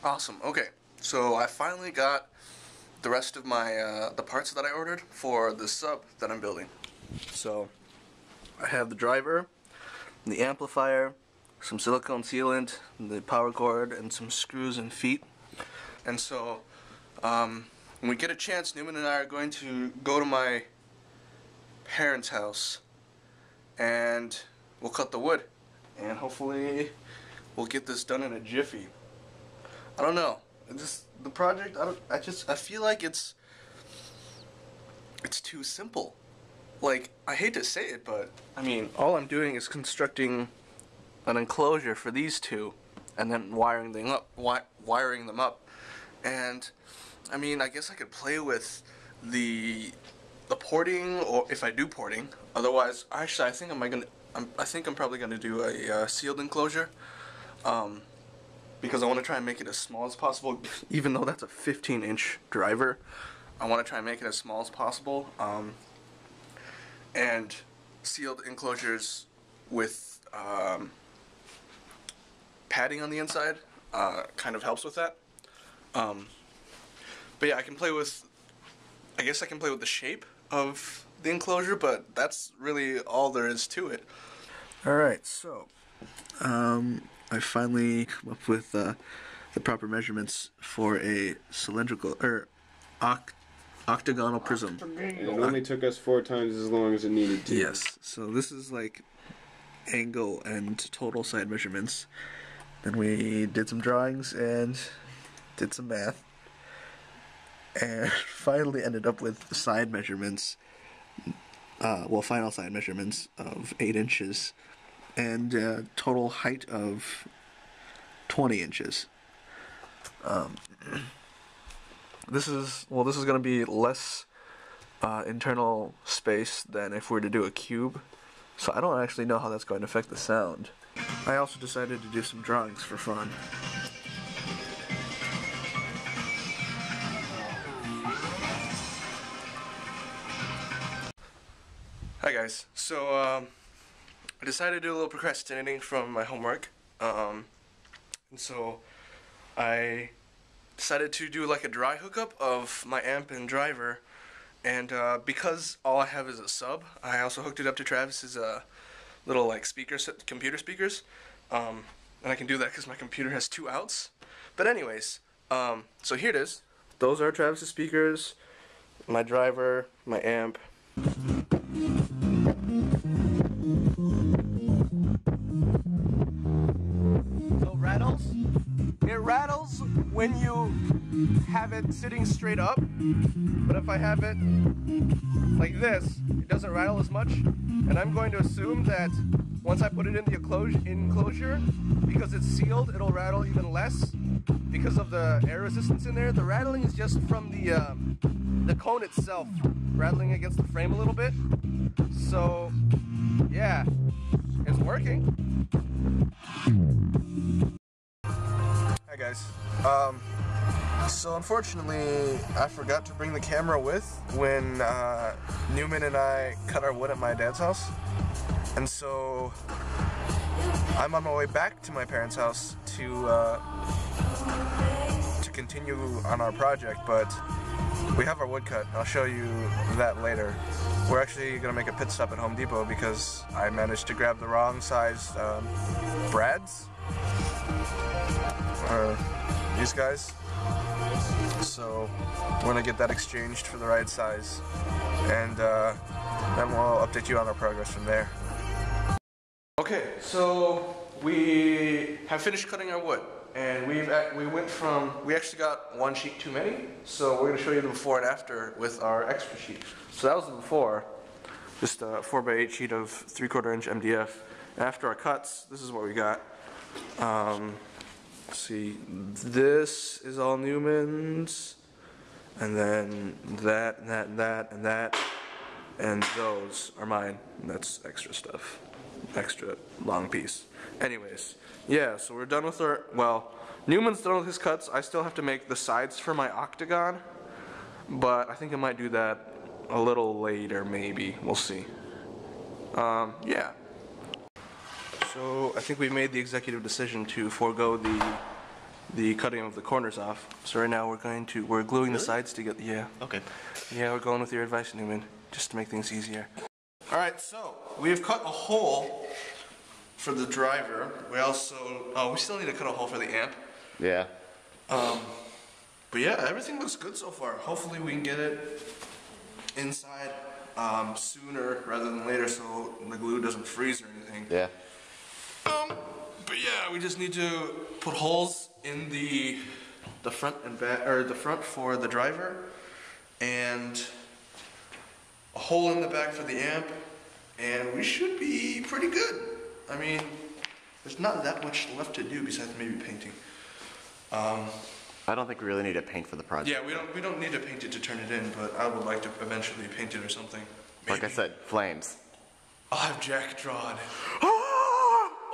Awesome. Okay, so I finally got the rest of my the parts that I ordered for the sub that I'm building. So I have the driver, the amplifier, some silicone sealant, the power cord, and some screws and feet. And so when we get a chance, Newman and I are going to go to my parents' house and we'll cut the wood, and hopefully we'll get this done in a jiffy. I don't know. The project, I feel like it's too simple. Like, I hate to say it, but I mean, all I'm doing is constructing an enclosure for these two and then wiring them up. And I mean, I guess I could play with the porting, or if I do porting. Otherwise, actually, I think I'm probably gonna do a sealed enclosure. Because I want to try and make it as small as possible, even though that's a 15-inch driver. I want to try and make it as small as possible, and sealed enclosures with padding on the inside kind of helps with that. But yeah, I guess I can play with the shape of the enclosure, but that's really all there is to it. Alright, so I finally come up with the proper measurements for a cylindrical or octagonal prism. It only took us 4 times as long as it needed to. Yes. So this is like angle and total side measurements. Then we did some drawings and did some math, and finally ended up with side measurements. Final side measurements of 8 inches. And total height of 20 inches. This is going to be less internal space than if we were to do a cube, so I don't actually know how that's going to affect the sound. I also decided to do some drawings for fun. Hi guys, so I decided to do a little procrastinating from my homework, and so I decided to do like a dry hookup of my amp and driver, and because all I have is a sub, I also hooked it up to Travis's little like computer speakers, and I can do that because my computer has 2 outs. But anyways, so here it is. Those are Travis's speakers, my driver, my amp. It rattles when you have it sitting straight up, but if I have it like this, it doesn't rattle as much. And I'm going to assume that once I put it in the enclosure, because it's sealed, it'll rattle even less because of the air resistance in there. The rattling is just from the cone itself rattling against the frame a little bit. So yeah, it's working. Hi guys. So unfortunately, I forgot to bring the camera with when Newman and I cut our wood at my dad's house, and so I'm on my way back to my parents' house to continue on our project. But we have our wood cut. I'll show you that later. We're actually gonna make a pit stop at Home Depot because I managed to grab the wrong sized brads. These guys. So we're gonna get that exchanged for the right size, and then we'll update you on our progress from there. Okay, so we have finished cutting our wood, and we actually got 1 sheet too many, so we're gonna show you the before and after with our extra sheet. So that was the before, just a 4x8 sheet of 3/4 inch MDF. After our cuts, this is what we got. See, this is all Newman's, and then that, and that, and that, and that, and those are mine. And that's extra stuff, extra long piece. Anyways, yeah, so we're done with our, Newman's done with his cuts. I still have to make the sides for my octagon, but I think I might do that a little later, maybe. We'll see. Yeah. So I think we made the executive decision to forego the cutting of the corners off. So right now we're gluing the sides together. Yeah. Okay. Yeah, we're going with your advice, Newman, just to make things easier. All right, so we have cut a hole for the driver. We still need to cut a hole for the amp. Yeah. But yeah, everything looks good so far. Hopefully we can get it inside sooner rather than later, so the glue doesn't freeze or anything. Yeah. But yeah, we just need to put holes in the front and back, or the front for the driver, and a hole in the back for the amp, and we should be pretty good. I mean, there's not that much left to do besides maybe painting. I don't think we really need to paint for the project. Yeah, we don't need to paint it to turn it in, but I would like to eventually paint it or something. Maybe. Like I said, flames. I'll have Jack draw on it.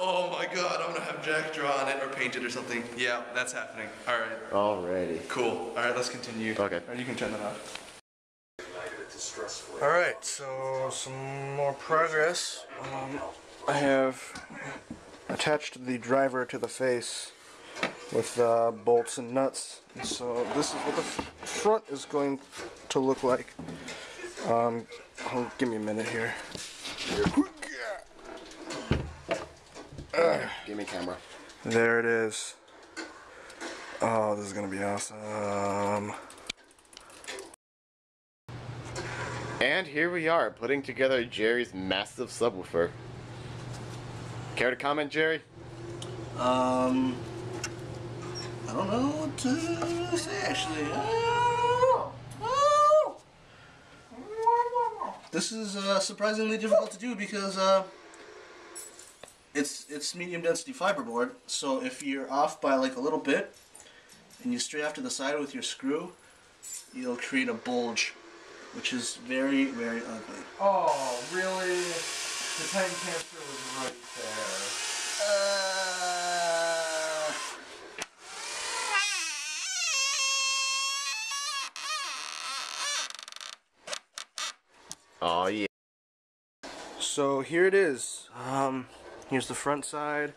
Oh my god, I'm gonna have Jack draw on it or paint it or something. Yeah, that's happening. Alright. Alrighty. Cool. Alright, let's continue. Okay. Alright, you can turn that off. Alright, so some more progress. I have attached the driver to the face with bolts and nuts. So this is what the front is going to look like. Give me a minute here. Give me a camera. There it is. Oh, this is gonna be awesome. And here we are, putting together Jerry's massive subwoofer. Care to comment, Jerry? I don't know what to say actually. This is surprisingly difficult to do because it's medium density fiberboard. So if you're off by like a little bit and you stray off to the side with your screw, you'll create a bulge, which is very, very ugly. Oh, really? The time transfer was right there. Oh yeah. So here it is. Here's the front side.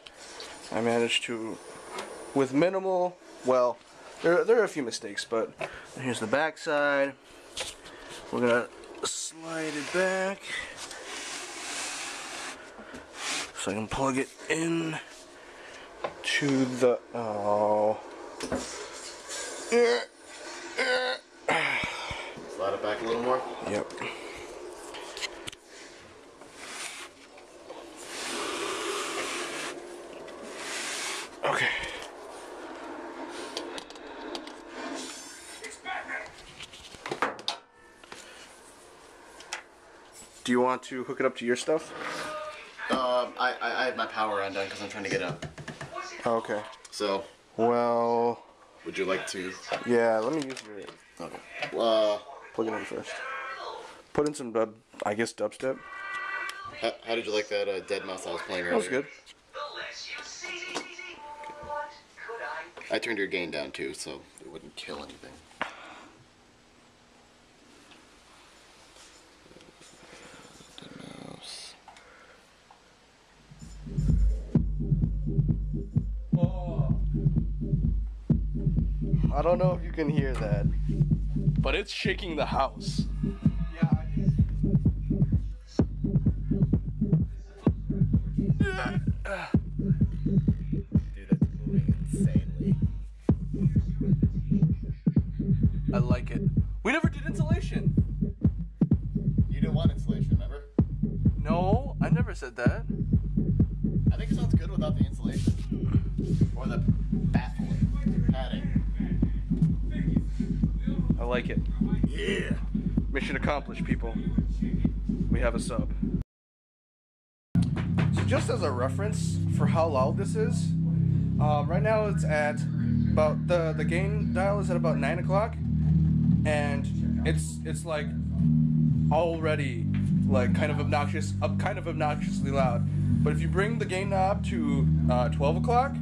I managed to, with minimal, well, there are a few mistakes, but here's the back side. We're gonna slide it back so I can plug it in to the, Slide it back a little more. Yep. Okay. Do you want to hook it up to your stuff? I have my power undone because I'm trying to get up. Oh, okay. So. Well. Would you like to? Yeah, let me use your. Okay. Plug it in first. Put in some dubstep. How did you like that dead mouse I was playing earlier? That was good. I turned your gain down too, so it wouldn't kill anything. Dead mouse. I don't know if you can hear that, but it's shaking the house. Yeah, I can. Dude, that's moving insanely. I like it. We never did insulation. You didn't want insulation, remember? No, I never said that. I think it sounds good without the insulation. Or the baffling padding. I like it. Yeah. Mission accomplished, people. We have a sub. So just as a reference for how loud this is, right now it's at about, the gain dial is at about 9 o'clock, and it's like already like kind of obnoxiously loud. But if you bring the gain knob to 12 o'clock,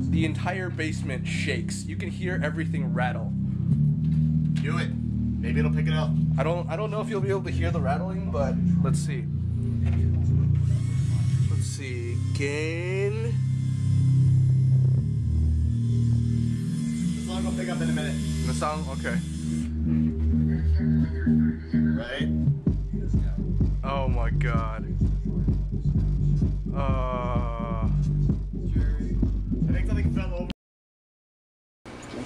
the entire basement shakes. You can hear everything rattle. Do it. Maybe it'll pick it up. I don't know if you'll be able to hear the rattling, but let's see. Let's see. Gain. The sound, okay. Right? Oh my god. I think something fell over.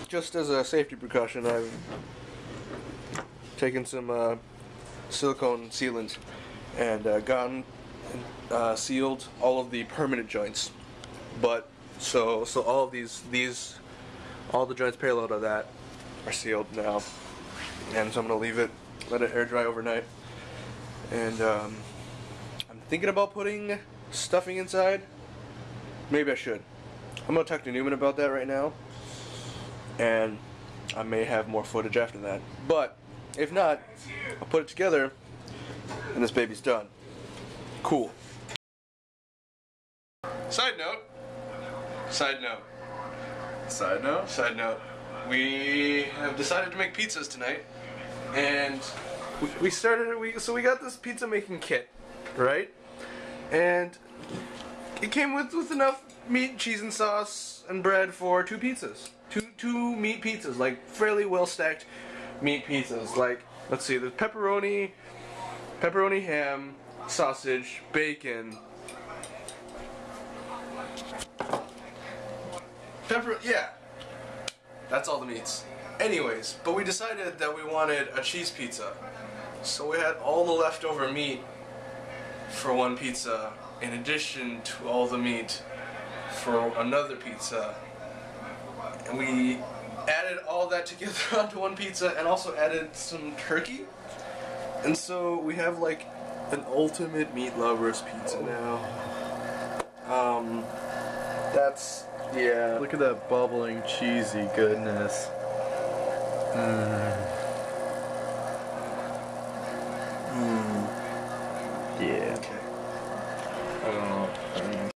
Just as a safety precaution, I've taken some silicone sealant and gone and sealed all of the permanent joints. But so all of these all the joints parallel to that are sealed now, and so I'm gonna leave it, let it air dry overnight. And I'm thinking about putting stuffing inside. Maybe I should. I'm gonna talk to Newman about that right now, and I may have more footage after that. But if not, I'll put it together, and this baby's done. Cool. Side note. Side note. Side note? Side note. We have decided to make pizzas tonight, and we got this pizza making kit, right? And it came with enough meat, cheese, and sauce and bread for two pizzas. Two meat pizzas, like fairly well stacked meat pizzas. Like, let's see, there's pepperoni, ham, sausage, bacon. Yeah. That's all the meats. Anyways, but we decided that we wanted a cheese pizza. So we had all the leftover meat for one pizza, in addition to all the meat for another pizza. And we added all that together onto one pizza and also added some turkey. And so we have like an ultimate meat lovers pizza now. That's, yeah. Look at that bubbling, cheesy goodness. Yeah. Okay. I don't know.